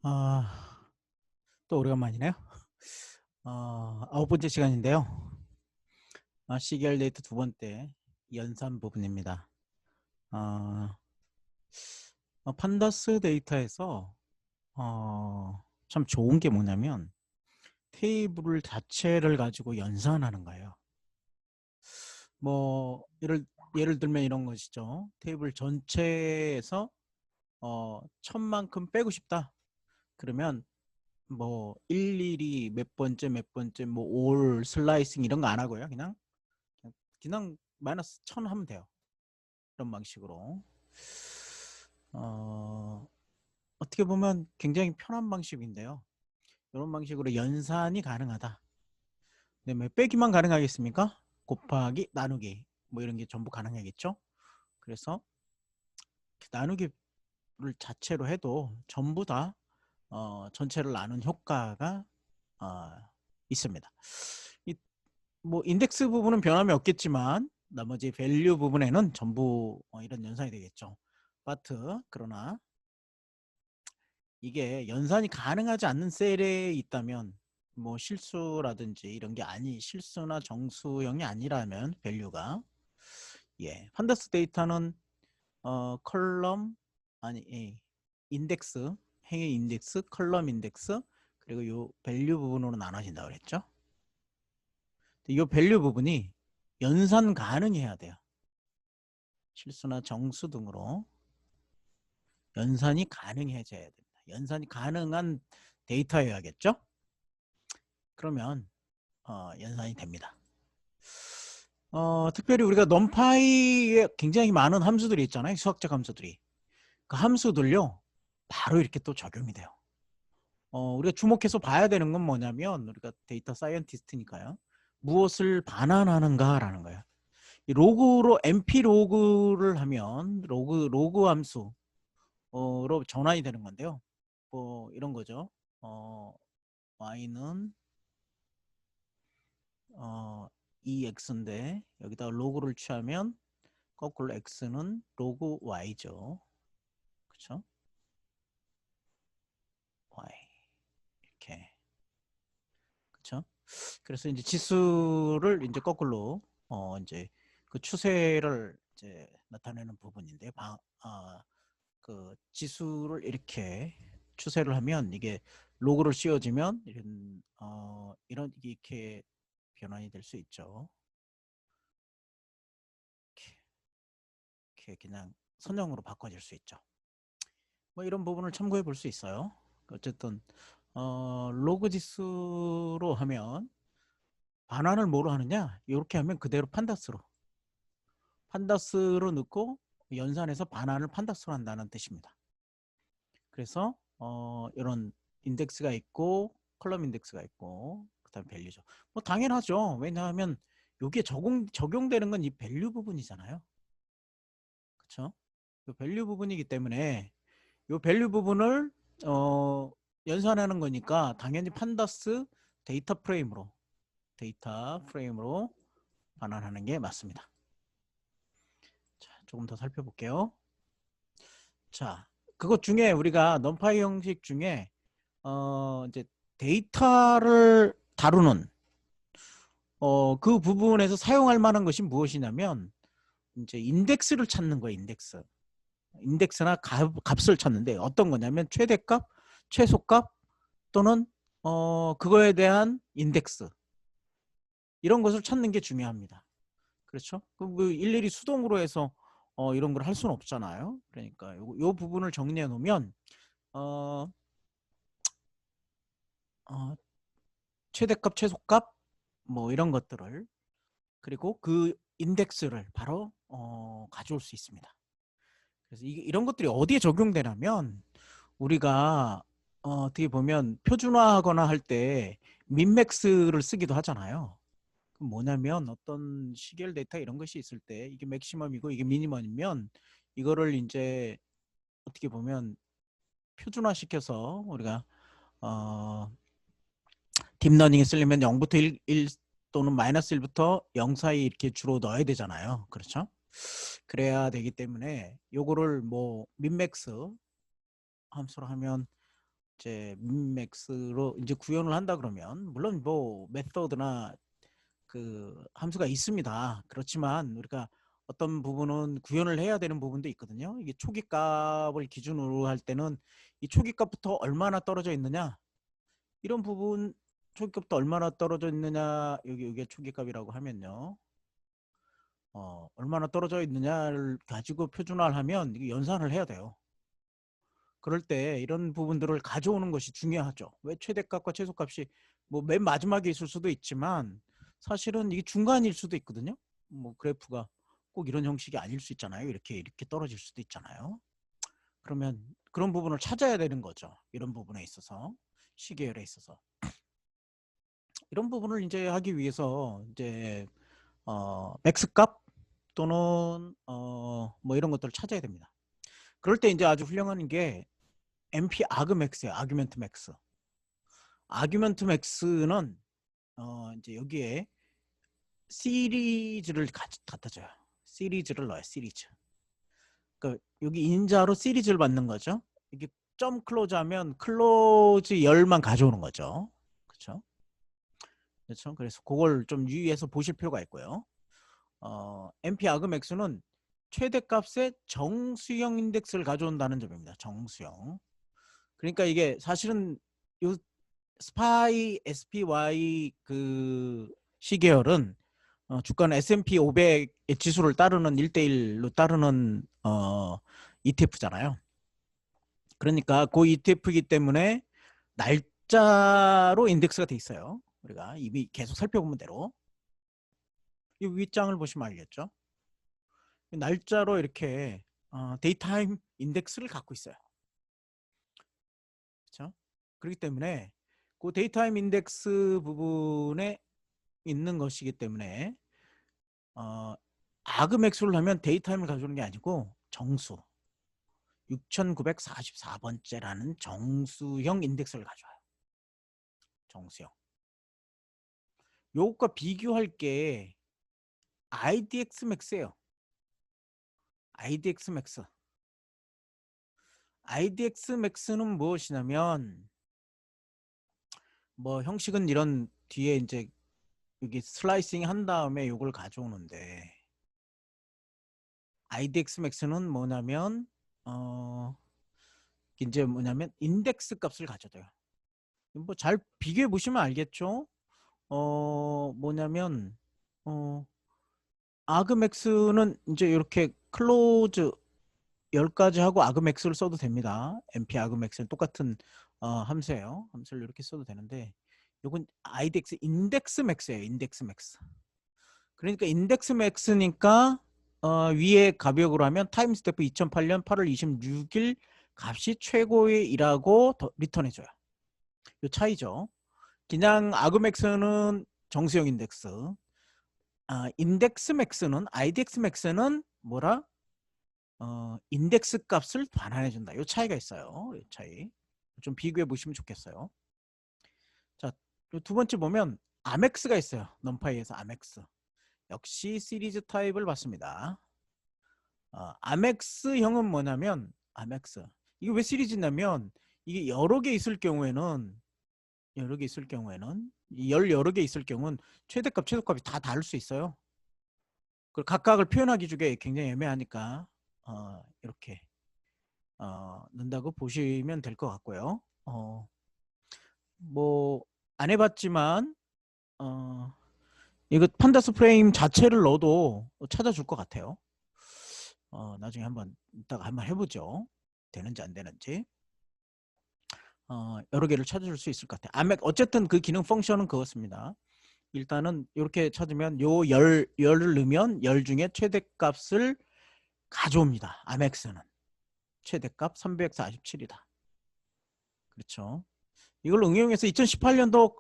아, 또 오래간만이네요. 9번째 시간인데요. CQL 데이터 두 번째 연산 부분입니다. 판다스 데이터에서 참 좋은 게 뭐냐면 테이블 자체를 가지고 연산하는 거예요. 뭐 예를 들면 이런 것이죠. 테이블 전체에서 1000만큼 빼고 싶다. 그러면 뭐 일일이 몇 번째 뭐 올 슬라이싱 이런 거 안 하고요. 그냥 마이너스 1000 하면 돼요. 이런 방식으로 어떻게 보면 굉장히 편한 방식인데요. 이런 방식으로 연산이 가능하다. 그다음에 빼기만 가능하겠습니까? 곱하기 나누기 뭐 이런 게 전부 가능하겠죠. 그래서 나누기를 자체로 해도 전부 다 전체를 나눈 효과가 있습니다. 뭐 인덱스 부분은 변함이 없겠지만 나머지 밸류 부분에는 전부 이런 연산이 되겠죠. 그러나 이게 연산이 가능하지 않는 셀에 있다면 뭐 실수라든지 이런 게 실수나 정수형이 아니라면 밸류가 판다스 데이터는 컬럼 인덱스 행의 인덱스 컬럼 인덱스 그리고 요 밸류 부분으로 나눠진다고 그랬죠. 이 밸류 부분이 연산 가능해야 돼요. 실수나 정수 등으로 연산이 가능해져야 됩니다. 연산이 가능한 데이터여야겠죠. 그러면 연산이 됩니다. 특별히 우리가 넘파이에 굉장히 많은 함수들이 있잖아요. 수학적 함수들이. 그 함수들요 바로 이렇게 또 적용이 돼요. 우리가 주목해서 봐야 되는 건 뭐냐면 우리가 데이터 사이언티스트니까요. 무엇을 반환하는가라는 거예요. 이 로그로 np 로그를 하면 로그 함수로 전환이 되는 건데요. 뭐 이런 거죠. y는 ex인데 여기다 로그를 취하면 거꾸로 x는 로그 y죠. 그렇죠? y 이렇게. 그렇죠? 그래서 이제 지수를 이제 거꾸로 이제 그 추세를 이제 나타내는 부분인데 그 지수를 이렇게 추세를 하면 이게 로그를 씌워지면 이런 이렇게 변환이 될 수 있죠. 이렇게 그냥 선형으로 바꿔질 수 있죠. 뭐 이런 부분을 참고해 볼 수 있어요. 어쨌든 로그 지수로 하면 반환을 뭐로 하느냐? 이렇게 하면 그대로 판다스로 넣고 연산해서 반환을 판다스로 한다는 뜻입니다. 그래서 이런 인덱스가 있고 컬럼 인덱스가 있고 그다음 밸류죠. 뭐 당연하죠. 왜냐하면 이게 적용되는 건 이 밸류 부분이잖아요. 그렇죠? 이 밸류 부분이기 때문에 이 밸류 부분을 연산하는 거니까 당연히 판다스 데이터 프레임으로 반환하는 게 맞습니다. 자, 조금 더 살펴볼게요. 자, 그것 중에 우리가 넘파이 형식 중에 이제 데이터를 다루는 그 부분에서 사용할 만한 것이 무엇이냐면 이제 인덱스를 찾는 거예요. 인덱스나 값을 찾는데 어떤 거냐면 최대값, 최소값 또는 그거에 대한 인덱스 이런 것을 찾는 게 중요합니다. 그렇죠? 그 일일이 수동으로 해서 이런 걸 할 수는 없잖아요. 그러니까 요 부분을 정리해 놓으면 어, 최대값, 최소값 뭐 이런 것들을 그리고 그 인덱스를 바로 가져올 수 있습니다. 그래서 이런 것들이 어디에 적용되냐면 우리가 어떻게 보면 표준화하거나 할 때 민맥스를 쓰기도 하잖아요. 그럼 뭐냐면 어떤 시계열 데이터 이런 것이 있을 때 이게 맥시멈이고 이게 미니멈이면 이거를 이제 어떻게 보면 표준화 시켜서 우리가 딥러닝에 쓰려면 0부터 1 또는 마이너스 1부터 0 사이 이렇게 주로 넣어야 되잖아요. 그렇죠? 그래야 되기 때문에 요거를 뭐 민맥스 함수로 하면 이제 민맥스로 이제 구현을 한다 그러면 물론 뭐 메서드나 그 함수가 있습니다. 그렇지만 우리가 어떤 부분은 구현을 해야 되는 부분도 있거든요. 이게 초기 값을 기준으로 할 때는 이 초기 값부터 얼마나 떨어져 있느냐 이런 부분 초기 값부터 얼마나 떨어져 있느냐 여기 이게 초기 값이라고 하면요. 얼마나 떨어져 있느냐를 가지고 표준화를 하면 이게 연산을 해야 돼요. 그럴 때 이런 부분들을 가져오는 것이 중요하죠. 왜 최대값과 최소값이 뭐 맨 마지막에 있을 수도 있지만 사실은 이게 중간일 수도 있거든요. 뭐 그래프가 꼭 이런 형식이 아닐 수 있잖아요. 이렇게 떨어질 수도 있잖아요. 그러면 그런 부분을 찾아야 되는 거죠. 이런 부분에 있어서 시계열에 있어서 이런 부분을 이제 하기 위해서 이제 맥스 값 또는 뭐 이런 것들을 찾아야 됩니다. 그럴 때 이제 아주 훌륭한 게 MP 아그맥스예요. 아규멘트 맥스. 아규멘트 맥스는 이제 여기에 시리즈를 갖다 줘요. 시리즈를 넣어요. 시리즈. 그러니까 여기 인자로 시리즈를 받는 거죠. 이게 점 클로즈 하면 클로즈 열만 가져오는 거죠. 그렇죠? 그렇죠? 그래서 그걸 좀 유의해서 보실 필요가 있고요. MP 아그맥스는 최대값의 정수형 인덱스를 가져온다는 점입니다. 정수형. 그러니까 이게 사실은 요 스파이 SPY 그 시계열은 주가는 S&P 500의 지수를 따르는 1대1로 따르는 ETF잖아요. 그러니까 그 ETF이기 때문에 날짜로 인덱스가 돼 있어요. 우리가 이미 계속 살펴보면 대로 이 윗장을 보시면 알겠죠. 날짜로 이렇게 데이타임 인덱스를 갖고 있어요. 그렇죠? 그렇기 때문에 그 데이타임 인덱스 부분에 있는 것이기 때문에 아그맥스를 하면 데이타임을 가져오는 게 아니고 정수 6944번째라는 정수형 인덱스를 가져와요. 정수형. 요것과 비교할 게 IDX 맥스예요. IDX 맥스. IDX 맥스는 무엇이냐면 뭐 형식은 이런 뒤에 이제 여기 슬라이싱 한 다음에 요걸 가져오는데 IDX 맥스는 뭐냐면 이제 뭐냐면 인덱스 값을 가져둬요. 뭐 잘 비교해 보시면 알겠죠. 뭐냐면 아그맥스는 이제 이렇게 클로즈 10가지 하고 아그맥스를 써도 됩니다. MP 아그맥스는 똑같은 함수예요. 함수를 이렇게 써도 되는데 요건 IDX 인덱스 맥스예요. 인덱스 맥스. 그러니까 인덱스 맥스니까 위에 가벽으로 하면 타임 스태프 2008년 8월 26일 값이 최고의 이라고 리턴해줘요. 요 차이죠. 그냥 아그맥스는 정수형 인덱스, 인덱스 맥스는 IDX 맥스는 뭐라? 인덱스 값을 반환해 준다. 요 차이가 있어요. 요 차이 좀 비교해 보시면 좋겠어요. 자, 두 번째 보면 아멕스가 있어요. 넘파이에서 아멕스. 역시 시리즈 타입을 봤습니다. 아멕스형은 뭐냐면 아멕스. 이게 왜 시리즈냐면 이게 여러 개 있을 경우에는 여러 개 있을 경우는 최대값, 최소값이 다 다를 수 있어요. 그 각각을 표현하기 중에 굉장히 애매하니까 이렇게 넣는다고 보시면 될 것 같고요. 뭐 안 해봤지만 이거 판다스 프레임 자체를 넣어도 찾아줄 것 같아요. 나중에 한번 이따가 한번 해보죠. 되는지 안 되는지. 여러 개를 찾아줄 수 있을 것 같아요. 어쨌든 그 기능 펑션은 그렇습니다. 일단은 이렇게 찾으면 요 열을 넣으면 열 중에 최대값을 가져옵니다. 아멕스는 최대값 347이다. 그렇죠. 이걸 응용해서 2018년도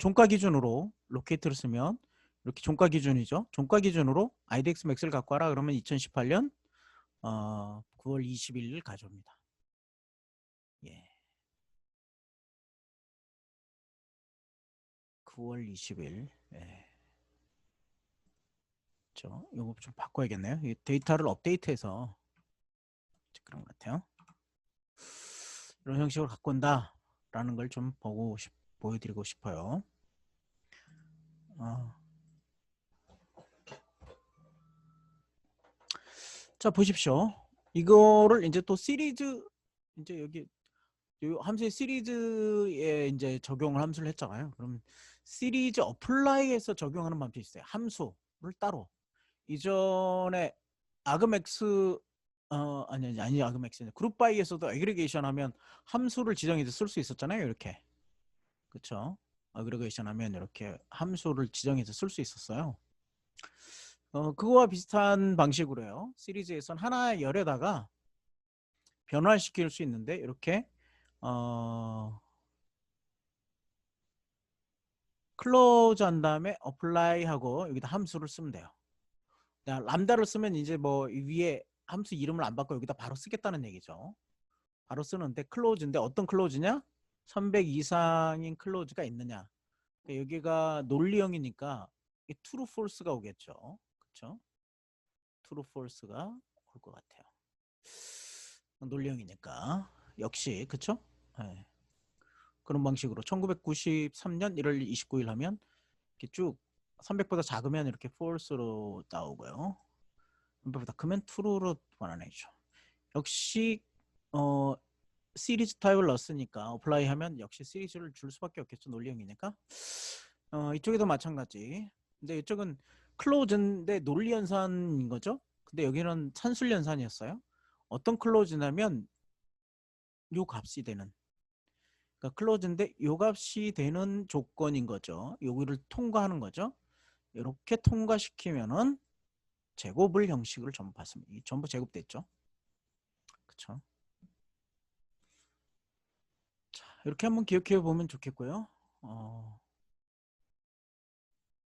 종가 기준으로 로케이트를 쓰면 이렇게 종가 기준이죠. 종가 기준으로 IDX 맥스를 갖고 와라 그러면 2018년 9월 20일을 가져옵니다. 예. 9월 20일. 예. 그렇죠. 이거 좀 바꿔야겠네요. 이 데이터를 업데이트해서 그런 것 같아요. 이런 형식으로 갖고 온다. 라는 걸 좀 보여드리고 싶어요. 자, 보십시오. 이거를 이제 또 시리즈, 이제 여기 요 함수의 시리즈에 이제 적용을 함수를 했잖아요. 그럼 시리즈 어플라이에서 적용하는 방법이 있어요. 함수를 따로. 이전에 아그맥스 아니 아그맥스 그룹 바이에서도 애그리게이션 하면 함수를 지정해서 쓸 수 있었잖아요. 이렇게. 그렇죠? 애그리게이션 하면 이렇게 함수를 지정해서 쓸 수 있었어요. 그거와 비슷한 방식으로요. 시리즈에선 하나의 열에다가 변화시킬 수 있는데 이렇게 클로즈 한 다음에 어플라이 하고 여기다 함수를 쓰면 돼요. 람다를 쓰면 이제 뭐 위에 함수 이름을 안 바꿔 여기다 바로 쓰겠다는 얘기죠. 바로 쓰는데 클로즈인데 어떤 클로즈냐? 300 이상인 클로즈가 있느냐? 여기가 논리형이니까 true, false가 오겠죠. 그렇죠? true, false가 올 것 같아요. 논리형이니까 역시 그렇죠? 네. 그런 방식으로 1993년 1월 29일 하면 이렇게 쭉 300보다 작으면 이렇게 false로 나오고요. 300보다 크면 true로 변환해줘. 역시 시리즈 타입을 넣었으니까 어플라이 하면 역시 시리즈를 줄 수밖에 없겠죠. 논리형이니까. 이쪽에도 마찬가지. 근데 이쪽은 클로즈인데 논리 연산인 거죠. 근데 여기는 산술 연산이었어요. 어떤 클로즈냐면 요 값이 되는. 그러니까 클로즈인데 요 값이 되는 조건인 거죠. 여기를 통과하는 거죠. 이렇게 통과시키면은 제곱을 형식을 전부 받습니다. 전부 제곱됐죠. 그렇죠. 자, 이렇게 한번 기억해 보면 좋겠고요.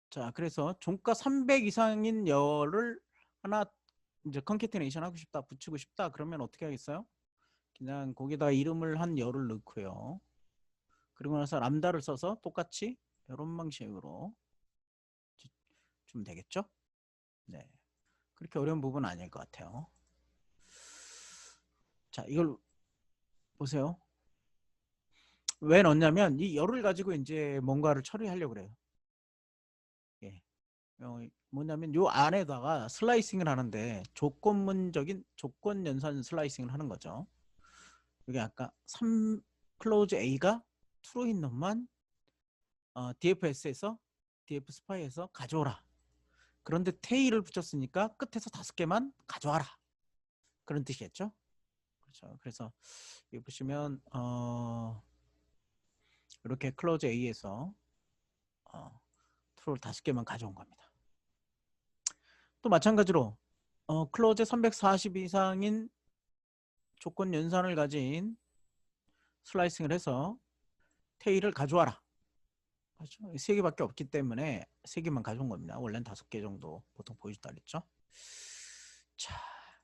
자, 그래서 종가 300 이상인 열을 하나 이제 컨캐테네이션 하고 싶다, 붙이고 싶다. 그러면 어떻게 하겠어요? 그냥 거기다 이름을 한 열을 넣고요. 그리고 나서 람다를 써서 똑같이 이런 방식으로 주면 되겠죠? 네. 그렇게 어려운 부분은 아닐 것 같아요. 자, 이걸 보세요. 왜 넣냐면 이 열을 가지고 이제 뭔가를 처리하려고 그래요. 예. 뭐냐면 요 안에다가 슬라이싱을 하는데 조건문적인 조건 연산 슬라이싱을 하는 거죠. 여기 아까 3 클로즈 A가 true인 놈만 DFS에서 DF 스파이에서 가져오라. 그런데 테일을 붙였으니까 끝에서 5개만 가져와라. 그런 뜻이겠죠? 그렇죠. 그래서 여기 보시면 이렇게 클로즈 A에서 true를 5개만 가져온 겁니다. 또 마찬가지로 클로즈 340 이상인 조건 연산을 가진 슬라이싱을 해서 테일을 가져와라. 그렇죠? 3개밖에 없기 때문에 3개만 가져온 겁니다. 원래는 5개 정도 보통 보여준다 그랬죠. 자,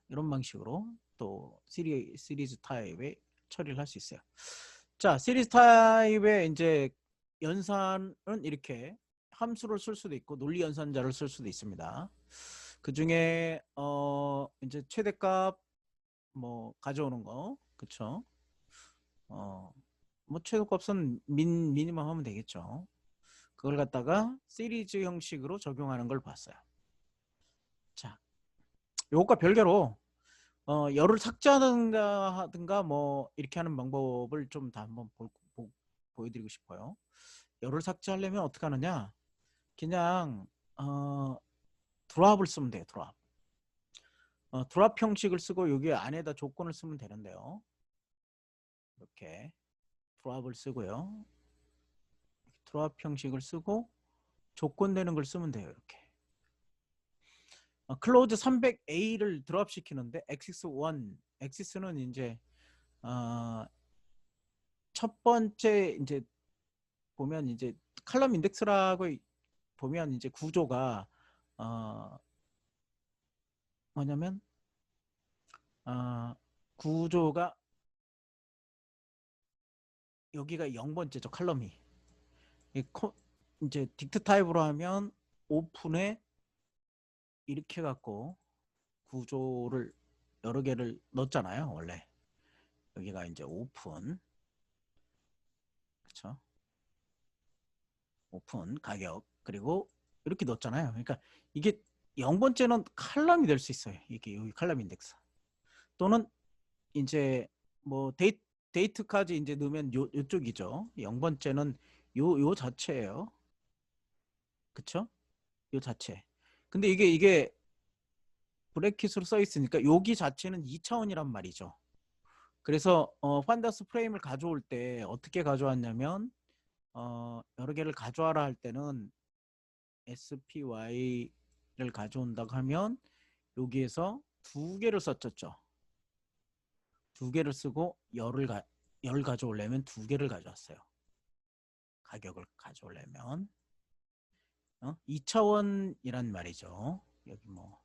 이런 방식으로 또 시리즈 타입의 처리를 할 수 있어요. 자, 시리즈 타입의 이제 연산은 이렇게 함수를 쓸 수도 있고 논리 연산자를 쓸 수도 있습니다. 그 중에 이제 최대값 뭐 가져오는 거, 그렇죠? 뭐 최소값은 미니멈 하면 되겠죠. 그걸 갖다가 시리즈 형식으로 적용하는 걸 봤어요. 자, 요것과 별개로 열을 삭제하든가 뭐 이렇게 하는 방법을 좀 다 한번 보여드리고 싶어요. 열을 삭제하려면 어떻게 하느냐? 그냥 드랍을 쓰면 돼요. 드랍. 드랍 형식을 쓰고 여기 안에다 조건을 쓰면 되는데요. 이렇게 드랍을 쓰고요. 드랍 형식을 쓰고 조건 되는 걸 쓰면 돼요. 이렇게. 클로즈 300A를 드랍 시키는데 엑시스1, 엑시스는 이제 첫 번째 이제 보면 이제 칼럼 인덱스라고 보면 이제 구조가 뭐냐면 구조가 여기가 0번째죠. 칼럼이. 이제 딕트 타입으로 하면 오픈에 이렇게 갖고 구조를 여러 개를 넣었잖아요. 원래 여기가 이제 오픈 그렇죠? 오픈 가격 그리고 이렇게 넣었잖아요. 그러니까 이게 0번째는 칼럼이 될 수 있어요. 이게 여기 칼럼 인덱스 또는 이제 뭐 데이트까지 이제 넣으면 요쪽이죠. 0번째는 요 자체예요. 그쵸? 요 자체. 근데 이게 브래킷으로 써 있으니까 여기 자체는 2차원이란 말이죠. 그래서 판다스 프레임을 가져올 때 어떻게 가져왔냐면 여러 개를 가져와라 할 때는 SPY를 가져온다고 하면 여기에서 두 개를 썼었죠. 두 개를 쓰고 열 가져오려면 두 개를 가져왔어요. 가격을 가져오려면 2차원이란 말이죠. 여기 뭐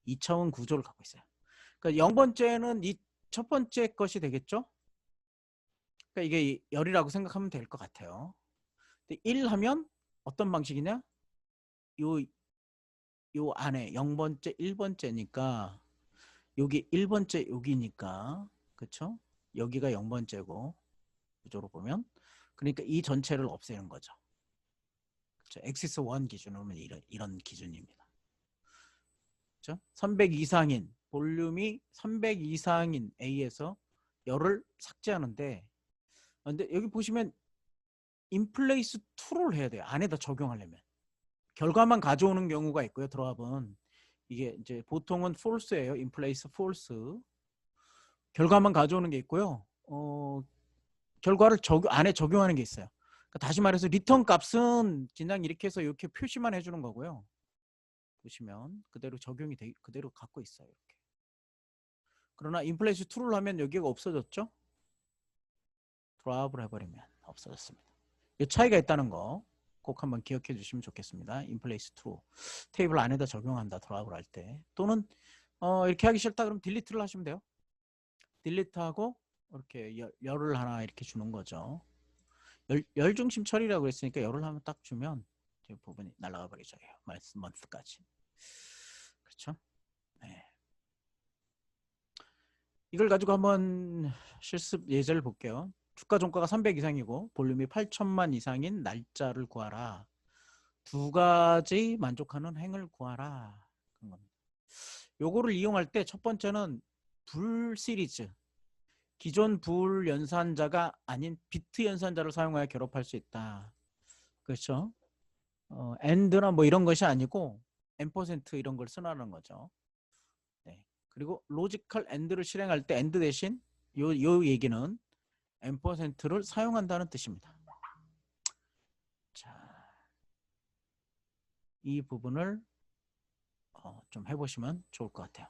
2차원 구조를 갖고 있어요. 그러니까 0번째는 이 첫 번째 것이 되겠죠. 그러니까 이게 열이라고 생각하면 될 것 같아요. 근데 1 하면 어떤 방식이냐? 요 안에 0번째, 1번째니까 여기 1번째 여기니까 그쵸? 여기가 0번째고 구조로 보면 그러니까 이 전체를 없애는 거죠. 그쵸? 엑시스 1 기준으로 보면 이런 기준입니다. 그쵸? 300 이상인 볼륨이 300 이상인 A에서 열을 삭제하는데 근데 여기 보시면 인플레이스 2를 해야 돼요. 안에다 적용하려면. 결과만 가져오는 경우가 있고요. 드랍은 이게 이제 보통은 false예요. 인플레이스 false. 결과만 가져오는 게 있고요. 결과를 안에 적용하는 게 있어요. 그러니까 다시 말해서 리턴 값은 그냥 이렇게 해서 이렇게 표시만 해주는 거고요. 보시면 그대로 적용이 그대로 갖고 있어요. 이렇게. 그러나 인플레이스 2를 하면 여기가 없어졌죠. 드랍을 해버리면 없어졌습니다. 이 차이가 있다는 거 꼭 한번 기억해 주시면 좋겠습니다. 인플레이스 2 테이블 안에다 적용한다 드랍을 할 때 또는 이렇게 하기 싫다 그러면 딜리트를 하시면 돼요. 딜리트하고 이렇게 열을 하나 이렇게 주는 거죠. 열 중심 처리라고 했으니까 열을 하면 딱 주면 이 부분이 날아가 버리죠. 먼스까지. 그렇죠? 네. 이걸 가지고 한번 실습 예제를 볼게요. 주가 종가가 300 이상이고 볼륨이 8천만 이상인 날짜를 구하라. 두 가지 만족하는 행을 구하라. 그런 겁니다. 요거를 이용할 때 첫 번째는 불 시리즈. 기존 불 연산자가 아닌 비트 연산자를 사용하여 결합할 수 있다. 그렇죠? AND나 뭐 이런 것이 아니고 M% 이런 걸 쓰라는 거죠. 네. 그리고 로지컬 AND를 실행할 때 AND 대신 요 얘기는 M%를 사용한다는 뜻입니다. 자, 이 부분을 좀 해보시면 좋을 것 같아요.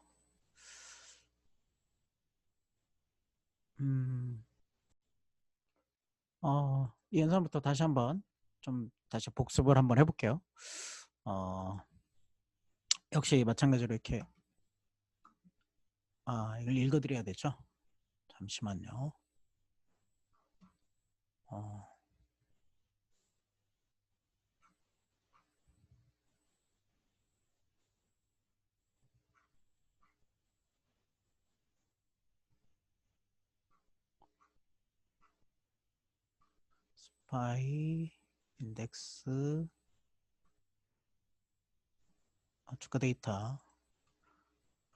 이 연산부터 다시 한번 좀 다시 복습을 한번 해볼게요. 역시 마찬가지로 이렇게 이걸 읽어드려야 되죠. 잠시만요. 스파이 인덱스 주가 데이터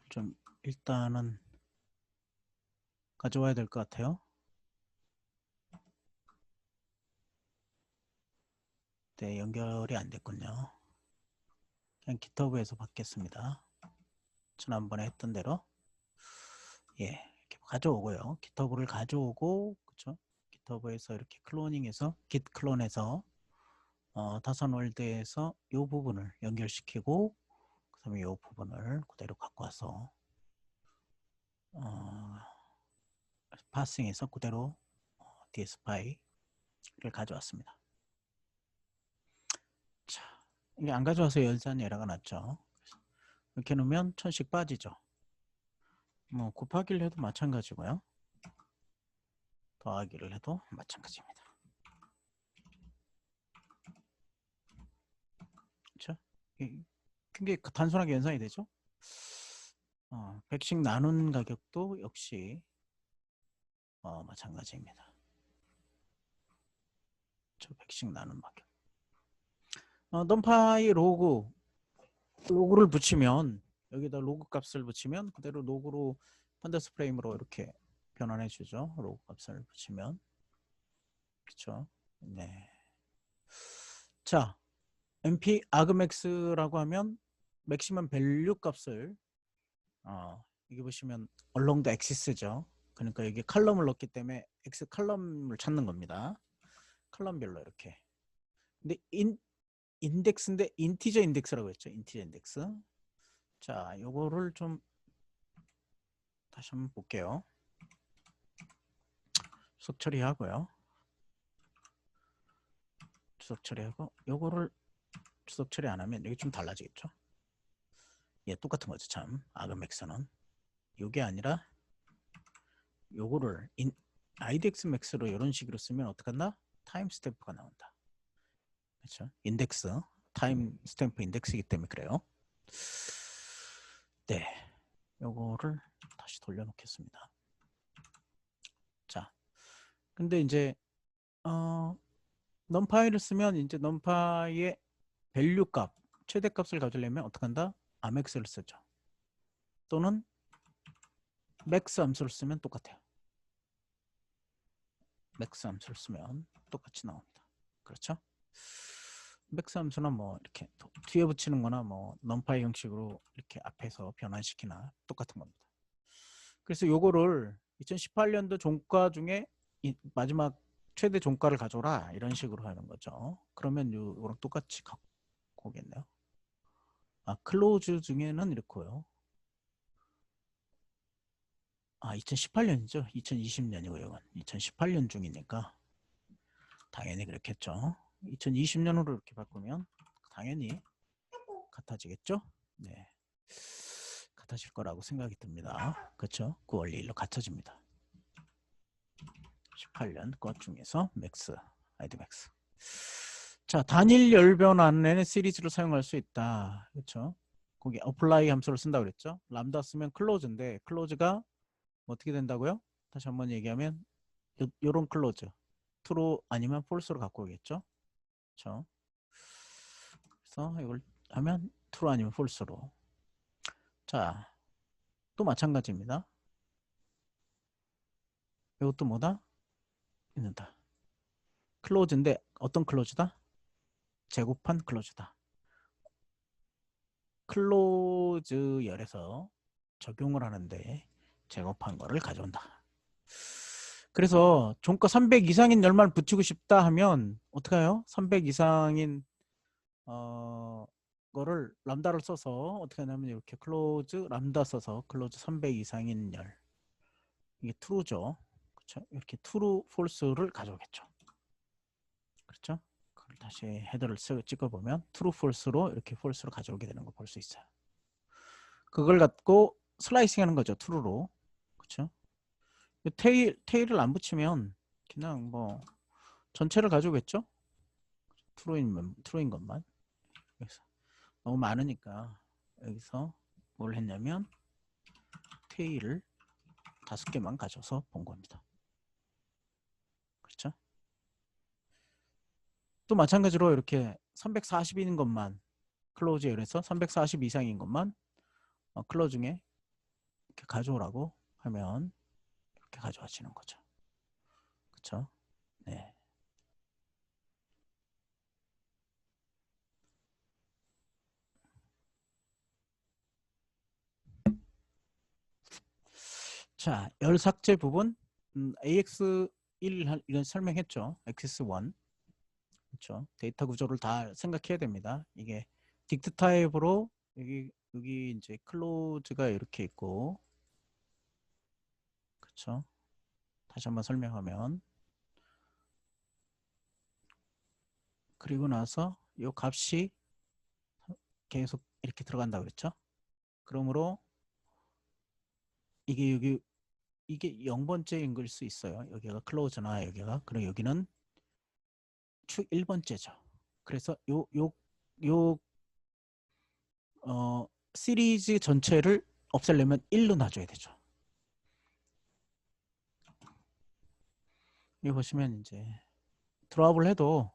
좀 일단은 가져와야 될 것 같아요. 네, 연결이 안 됐군요. 그냥 GitHub에서 받겠습니다. 지난번에 했던 대로 이렇게 가져오고요. GitHub를 가져오고 그렇죠? GitHub에서 이렇게 클로닝해서 git 클론해서 다선월드에서 이 부분을 연결시키고 그다음에 이 부분을 그대로 갖고 와서 파싱해서 그대로 DSPy를 가져왔습니다. 자, 이게 안 가져와서 열산 에러가 났죠. 이렇게 놓으면 1000씩 빠지죠. 뭐 곱하기를 해도 마찬가지고요. 더하기를 해도 마찬가지입니다. 그렇죠? 굉장히 단순하게 연산이 되죠. 100씩 나눈 가격도 역시 마찬가지입니다. 저 100씩 나눈 막역. numpy 로그를 붙이면 여기다 로그 값을 붙이면 그대로 로그로 판다스 프레임으로 이렇게 변환해 주죠. 로그 값을 붙이면. 그렇죠? 네. 자, mp argmax라고 하면 맥시멈 밸류 값을 여기 보시면 along the axis죠. 그러니까 여기 칼럼을 넣기 때문에 x 칼럼을 찾는 겁니다. 칼럼별로 이렇게. 근데 인덱스인데 인티저 인덱스라고 했죠. 인티저 인덱스. 자, 요거를 좀 다시 한번 볼게요. 수석 처리하고요. 수석 처리하고 요거를 수석 처리 안 하면 여기 좀 달라지겠죠. 예, 똑같은 거죠. 참. 아그맥스는 요게 아니라 요거를 IDX max로 이런 식으로 쓰면 어떡한다? 타임 스탬프가 나온다. 그렇죠? 인덱스 타임 스탬프 인덱스이기 때문에 그래요. 네, 요거를 다시 돌려놓겠습니다. 자, 근데 이제 numpy를 쓰면 이제 numpy의 밸류 값, 최대 값을 가지려면 어떡한다? amex를 쓰죠. 또는 max 함수를 쓰면 똑같아요. max 함수를 쓰면 똑같이 나옵니다. 그렇죠? max 함수는 뭐 이렇게 뒤에 붙이는 거나 뭐 numpy 형식으로 이렇게 앞에서 변환시키나 똑같은 겁니다. 그래서 요거를 2018년도 종가 중에 마지막 최대 종가를 가져라 이런 식으로 하는 거죠. 그러면 요거랑 똑같이 갖고 오겠네요. 클로즈 중에는 이렇고요. 2018년이죠. 2020년이고요. 이건 2018년 중이니까 당연히 그렇겠죠. 2020년으로 이렇게 바꾸면 당연히 같아지겠죠. 네, 같아질 거라고 생각이 듭니다. 그렇죠? 그 원리 일로 같아집니다. 18년 것 중에서 맥스, 아이드 맥스. 자, 단일 열변환에는 시리즈로 사용할 수 있다. 그렇죠? 거기 apply 함수를 쓴다고 그랬죠? 람다 쓰면 클로즈인데 클로즈가 어떻게 된다고요? 다시 한번 얘기하면 요런 클로즈 true 아니면 false로 갖고 오겠죠? 그렇죠? 그래서 이걸 하면 true 아니면 false로. 자, 또 마찬가지입니다. 이것도 뭐다? 있는다. 클로즈인데 어떤 클로즈다? 제곱한 클로즈다. 클로즈 열에서 적용을 하는데 제곱한 거를 가져온다. 그래서 종가 300 이상인 열만 붙이고 싶다 하면 어떡해요? 300 이상인 거를 람다를 써서 어떻게 하냐면 이렇게 클로즈 람다 써서 클로즈 300 이상인 열, 이게 true죠. 그렇죠? 이렇게 true, false를 가져오겠죠. 그렇죠? 그걸 다시 헤더를 찍어보면 true, false로 이렇게 false로 가져오게 되는 거 볼 수 있어요. 그걸 갖고 슬라이싱 하는 거죠. true로. 그렇죠? 테일을 안 붙이면 그냥 뭐 전체를 가져오겠죠. true인 것만. 그래서 너무 많으니까 여기서 뭘 했냐면 테일을 5개만 가져서 본 겁니다. 그렇죠? 또 마찬가지로 이렇게 340인 것만 클로즈 열에서 340 이상인 것만 클로즈 중에 이렇게 가져오라고 하면 이렇게 가져와지는 거죠. 그렇죠? 네. 자, 열 삭제 부분 AX1 이건 설명했죠. XS1. 그렇죠. 데이터 구조를 다 생각해야 됩니다. 이게 딕트 타입으로 여기 이제 클로즈가 이렇게 있고, 그렇죠. 다시 한번 설명하면, 그리고 나서 이 값이 계속 이렇게 들어간다 그랬죠. 그러므로 이게 0번째인 걸 수 있어요. 여기가 클로즈나 여기가. 그리고 여기는 축 1번째죠. 그래서 요 시리즈 전체를 없애려면 1로 놔줘야 되죠. 여기 보시면 이제 드랍을 해도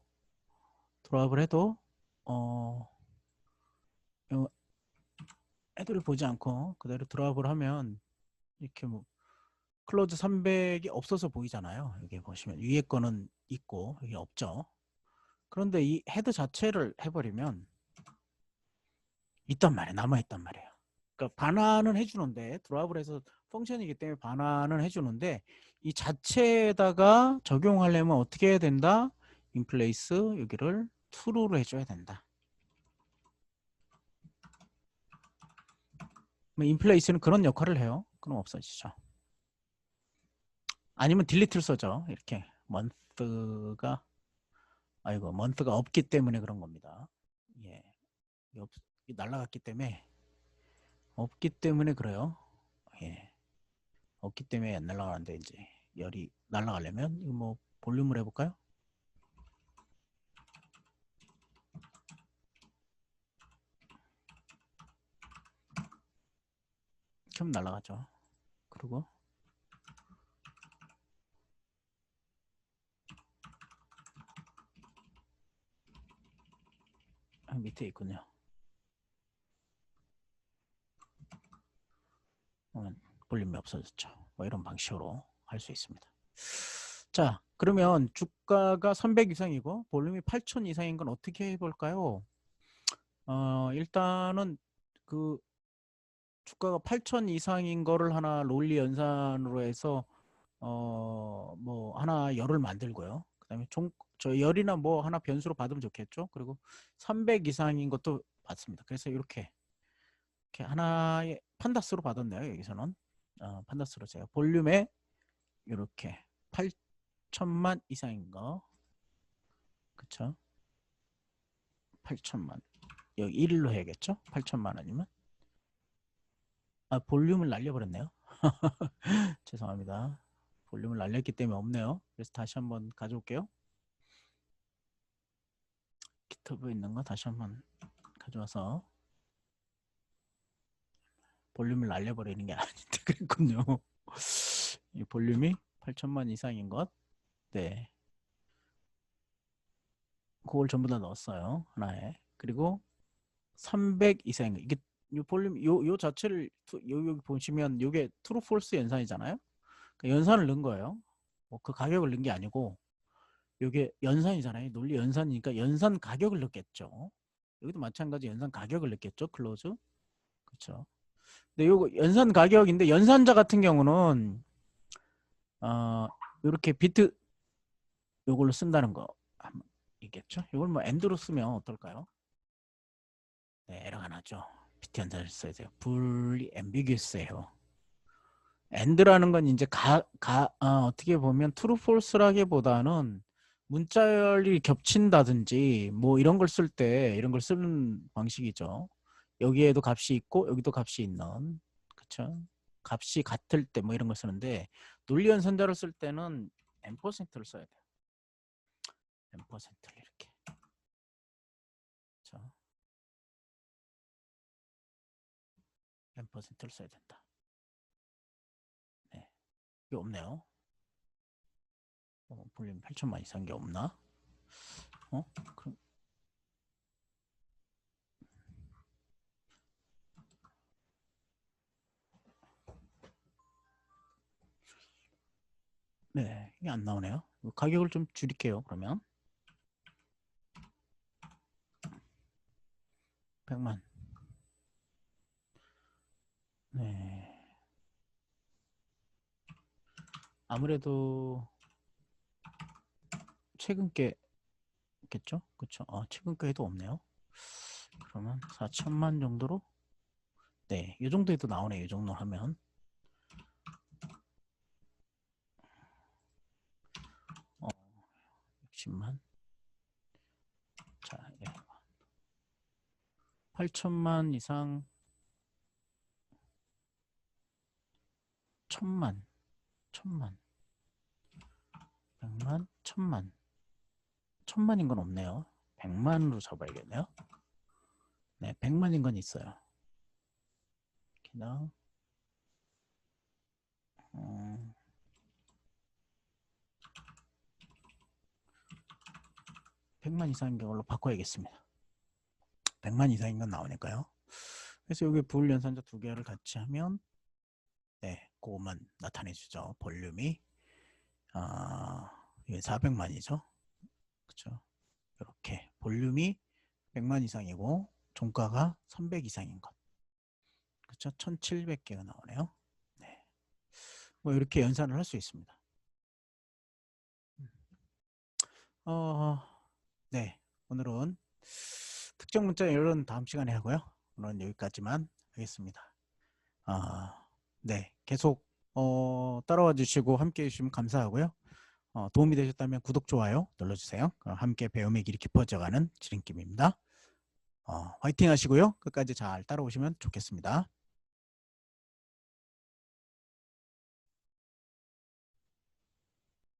어 요 애들을 보지 않고 그대로 드랍을 하면 이렇게 뭐 클로즈 300이 없어서 보이잖아요. 여기 보시면 위에 거는 있고 여기 없죠. 그런데 이 헤드 자체를 해버리면 있단 말이에요. 남아있단 말이에요. 그러니까 반환은 해주는데 드랍을 해서 펑션이기 때문에 반환은 해주는데 이 자체에다가 적용하려면 어떻게 해야 된다? 인플레이스 여기를 true로 해줘야 된다. 인플레이스는 그런 역할을 해요. 그럼 없어지죠. 아니면 딜리트를 써죠. 이렇게 month가 아이고 month가 없기 때문에 그런 겁니다. 예, 날라갔기 때문에 없기 때문에 그래요. 예, 없기 때문에 안 날라가는데 이제 열이 날라가려면 이거 뭐 볼륨을 해볼까요? 그럼 날라가죠. 그리고 밑에 있군요. 볼륨이 없어졌죠. 뭐 이런 방식으로 할 수 있습니다. 자, 그러면 주가가 300 이상이고 볼륨이 8,000 이상인 건 어떻게 해볼까요? 일단은 그 주가가 8,000 이상인 거를 하나 롤리 연산으로 해서 뭐 하나 열을 만들고요. 그다음에 저 열이나 뭐 하나 변수로 받으면 좋겠죠. 그리고 300 이상인 것도 받습니다. 그래서 이렇게 하나의 판다스로 받았네요. 여기서는 판다스로 제가 볼륨에 이렇게 8천만 이상인 거, 그쵸? 8천만 여기 1로 해야겠죠? 8천만 원이면 볼륨을 날려버렸네요. 죄송합니다. 볼륨을 날렸기 때문에 없네요. 그래서 다시 한번 가져올게요. 기터브에 있는 거 다시 한번 가져와서 볼륨을 날려버리는 게 아닌데 그랬군요. 이 볼륨이 8천만 이상인 것. 네. 그걸 전부 다 넣었어요. 하나에. 그리고 300 이상인 거. 이게 이 볼륨 요 자체를 여기 보시면 이게 트루 폴스 연산이잖아요. 그러니까 연산을 넣은 거예요. 뭐 그 가격을 넣은 게 아니고 이게 연산이잖아요. 논리 연산이니까 연산 가격을 넣겠죠. 여기도 마찬가지 연산 가격을 넣겠죠. 클로즈. 그렇죠. 근데 요거 연산 가격인데 연산자 같은 경우는 이렇게 비트 요걸로 쓴다는 거 있겠죠. 이걸 뭐 엔드로 쓰면 어떨까요? 네, 에러가 나죠. 비트 연산을 써야 돼요. fully ambiguous해요. 엔드라는 건 이제 어떻게 보면 true false라기보다는 문자열이 겹친다든지 뭐 이런 걸 쓸 때 이런 걸 쓰는 방식이죠. 여기에도 값이 있고 여기도 값이 있는, 그렇죠? 값이 같을 때 뭐 이런 걸 쓰는데 논리연 선자를 쓸 때는 %를 써야 돼요. %를 이렇게. 자, %를 써야 된다. 네, 이게 없네요. 볼륨 8천만 이상 게 없나? 그럼 네, 이게 안 나오네요. 가격을 좀 줄일게요. 그러면 100만. 네. 아무래도 최근 게겠죠? 그렇죠? 최근 게도 없네요. 그러면 4천만 정도로, 네, 이 정도에도 나오네요. 이 정도 하면 60만. 자, 예. 8천만 이상, 천만, 100만, 천만인 건 없네요. 100만으로 잡아야겠네요. 네, 100만인 건 있어요. 그냥 100만 이상인 걸로 바꿔야겠습니다. 100만 이상인 건 나오니까요. 그래서 여기 부울 연산자 두 개를 같이 하면 네, 그것만 나타내 주죠. 볼륨이 이게 400만이죠. 그렇죠? 이렇게 볼륨이 100만 이상이고 종가가 300 이상인 것. 그렇죠? 1700개가 나오네요. 네. 뭐 이렇게 연산을 할 수 있습니다. 네. 오늘은 특정 문자 이론 다음 시간에 하고요. 오늘은 여기까지만 하겠습니다. 네. 계속 따라와 주시고 함께 해주시면 감사하고요. 도움이 되셨다면 구독, 좋아요 눌러주세요. 함께 배움의 길이 깊어져가는 지름길입니다. 화이팅 하시고요. 끝까지 잘 따라오시면 좋겠습니다.